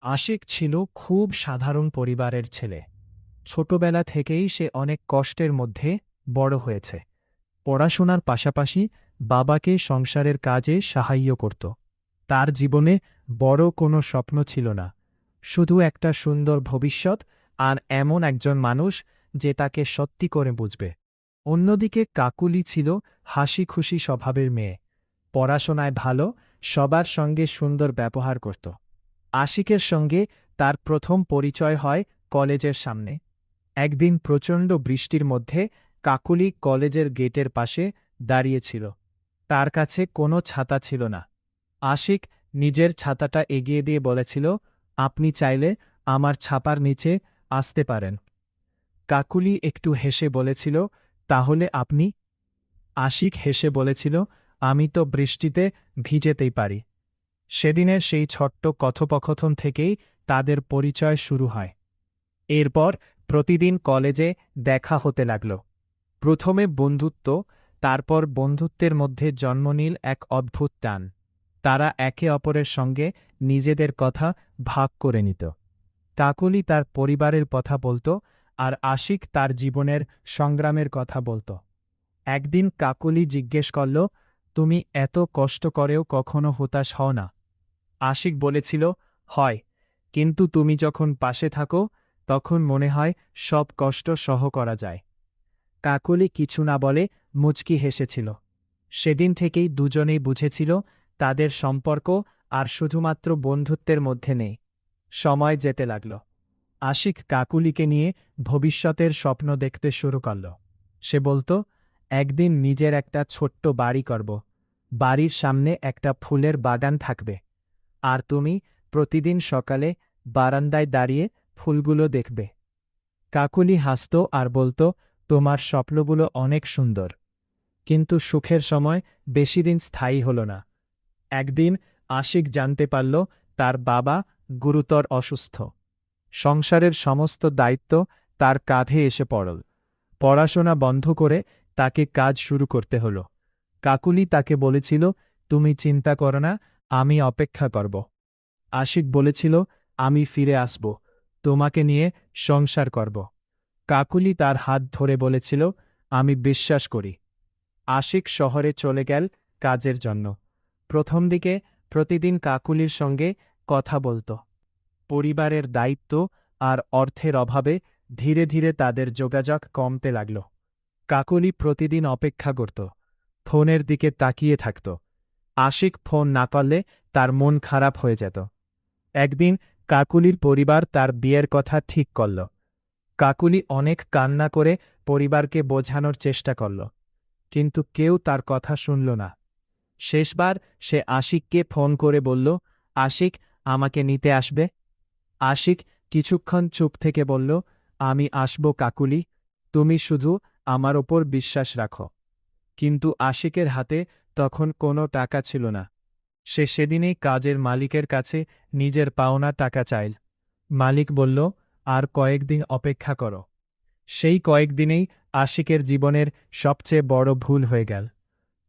আশিক ছিল খুব সাধারণ পরিবারের ছেলে। ছোটবেলা থেকেই সে অনেক কষ্টের মধ্যে বড় হয়েছে। পড়াশোনার পাশাপাশি বাবাকে সংসারের কাজে সাহায্য করত। তার জীবনে বড় কোনো স্বপ্ন ছিল না, শুধু একটা সুন্দর ভবিষ্যৎ আর এমন একজন মানুষ যে তাকে সত্যি করে বুঝবে। অন্যদিকে কাকুলি ছিল হাসি খুশি স্বভাবের মেয়ে, পড়াশোনায় ভালো, সবার সঙ্গে সুন্দর ব্যবহার করত। আশিকের সঙ্গে তার প্রথম পরিচয় হয় কলেজের সামনে। একদিন প্রচণ্ড বৃষ্টির মধ্যে কাকুলি কলেজের গেটের পাশে দাঁড়িয়েছিল। তার কাছে কোনো ছাতা ছিল না। আশিক নিজের ছাতাটা এগিয়ে দিয়ে বলেছিল, আপনি চাইলে আমার ছাপার নিচে আসতে পারেন। কাকুলি একটু হেসে বলেছিল, তাহলে আপনি? আশিক হেসে বলেছিল, আমি তো বৃষ্টিতে ভিজেতেই পারি। সেদিনের সেই ছোট্ট কথোপকথন থেকেই তাদের পরিচয় শুরু হয়। এরপর প্রতিদিন কলেজে দেখা হতে লাগল। প্রথমে বন্ধুত্ব, তারপর বন্ধুত্বের মধ্যে জন্ম নিল এক অদ্ভুত টান। তারা একে অপরের সঙ্গে নিজেদের কথা ভাগ করে নিত। কাকলি তার পরিবারের কথা বলত, আর আশিক তার জীবনের সংগ্রামের কথা বলত। একদিন কাকলি জিজ্ঞেস করল, তুমি এত কষ্ট করেও কখনো হতাশ হও না? আশিক বলেছিল, হয়, কিন্তু তুমি যখন পাশে থাকো তখন মনে হয় সব কষ্ট সহ করা যায়। কাকলি কিছু না বলে মুচকি হেসেছিল। সেদিন থেকেই দুজনেই বুঝেছিল তাদের সম্পর্ক আর শুধুমাত্র বন্ধুত্বের মধ্যে নেই। সময় যেতে লাগল। আশিক কাকুলিকে নিয়ে ভবিষ্যতের স্বপ্ন দেখতে শুরু করল। সে বলত, একদিন নিজের একটা ছোট্ট বাড়ি করব, বাড়ির সামনে একটা ফুলের বাগান থাকবে, আর তুমি প্রতিদিন সকালে বারান্দায় দাঁড়িয়ে ফুলগুলো দেখবে। কাকুলি হাসত আর বলত, তোমার স্বপ্নগুলো অনেক সুন্দর, কিন্তু সুখের সময় বেশিদিন স্থায়ী হল না। একদিন আশিক জানতে পারল তার বাবা গুরুতর অসুস্থ। সংসারের সমস্ত দায়িত্ব তার কাঁধে এসে পড়ল। পড়াশোনা বন্ধ করে তাকে কাজ শুরু করতে হল। কাকুলি তাকে বলেছিল, তুমি চিন্তা করো না, আমি অপেক্ষা করব। আশিক বলেছিল, আমি ফিরে আসব, তোমাকে নিয়ে সংসার করব। কাকুলি তার হাত ধরে বলেছিল, আমি বিশ্বাস করি। আশিক শহরে চলে গেল কাজের জন্য। প্রথম দিকে প্রতিদিন কাকুলির সঙ্গে কথা বলত। পরিবারের দায়িত্ব আর অর্থের অভাবে ধীরে ধীরে তাদের যোগাযোগ কমতে লাগল। কাকুলি প্রতিদিন অপেক্ষা করত, ফোনের দিকে তাকিয়ে থাকত। আশিক ফোন না করলে তার মন খারাপ হয়ে যেত। একদিন কাকুলির পরিবার তার বিয়ের কথা ঠিক করল। কাকুলি অনেক কান্না করে পরিবারকে বোঝানোর চেষ্টা করল, কিন্তু কেউ তার কথা শুনল না। শেষবার সে আশিককে ফোন করে বলল, আশিক, আমাকে নিতে আসবে? আশিক কিছুক্ষণ চুপ থেকে বলল, আমি আসব কাকুলি, তুমি শুধু আমার ওপর বিশ্বাস রাখো। কিন্তু আশিকের হাতে তখন কোনো টাকা ছিল না। সে সেদিনেই কাজের মালিকের কাছে নিজের পাওনা টাকা চাইল। মালিক বলল, আর কয়েকদিন অপেক্ষা করো। সেই কয়েকদিনেই আশিকের জীবনের সবচেয়ে বড় ভুল হয়ে গেল।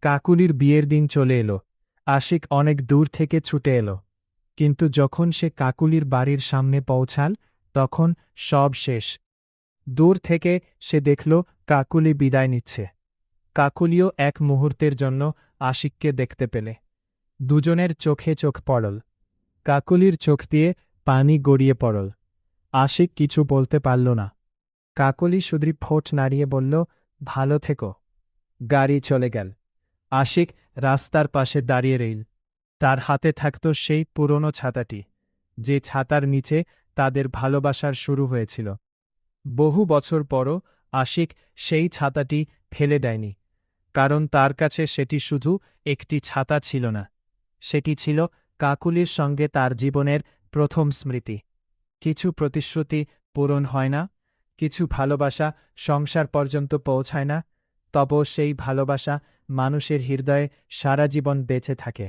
কাকুলির বিয়ের দিন চলে এলো। আশিক অনেক দূর থেকে ছুটে এলো, কিন্তু যখন সে কাকুলির বাড়ির সামনে পৌঁছাল তখন সব শেষ। দূর থেকে সে দেখল কাকুলি বিদায় নিচ্ছে। কাকুলিও এক মুহূর্তের জন্য আশিককে দেখতে পেলে। দুজনের চোখে চোখ পড়ল। কাকুলির চোখ দিয়ে পানি গড়িয়ে পড়ল। আশিক কিছু বলতে পারল না। কাকলি শুধু ঠোঁট নাড়িয়ে বলল, ভালো থেকো। গাড়ি চলে গেল। আশিক রাস্তার পাশে দাঁড়িয়ে রইল। তার হাতে থাকত সেই পুরনো ছাতাটি, যে ছাতার নিচে তাদের ভালোবাসার শুরু হয়েছিল। বহু বছর পরও আশিক সেই ছাতাটি ফেলে দেয়নি, কারণ তার কাছে সেটি শুধু একটি ছাতা ছিল না, সেটি ছিল কাকুলির সঙ্গে তার জীবনের প্রথম স্মৃতি। কিছু প্রতিশ্রুতি পূরণ হয় না, কিছু ভালোবাসা সংসার পর্যন্ত পৌঁছায় না, তবু সেই ভালোবাসা মানুষের হৃদয়ে সারা জীবন বেঁচে থাকে।